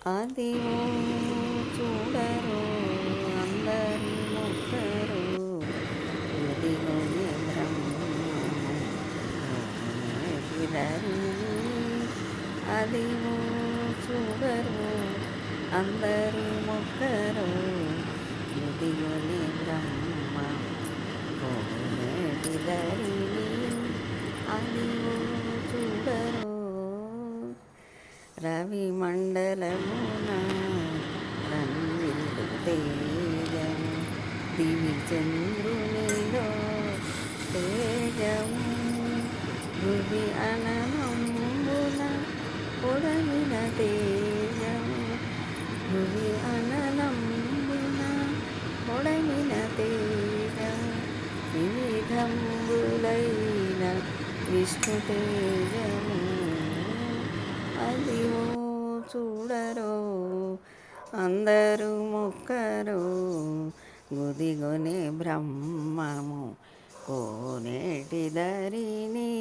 అదివో చూడరు అందరి మొక్కరు ఇదిగోని బ్రహ్మము ధరిణి. అదివో చూడరు అందరి మొక్కరు ఇదిగోని బ్రహ్మము ధరిణి. అదివో చూడరు రవి మండలమున రంజిల్లు తేజము దివి చంద్రునిలో తేజము భువి అననంబున పొడమిన తేజము భువి అననంబున పొడమిన తేజము వివిధంబులైన విష్ణు తేజము. అదివో చూడరో అందరూ మొక్కరు గుదిగొనే బ్రహ్మము కోనేటి ధరిణి.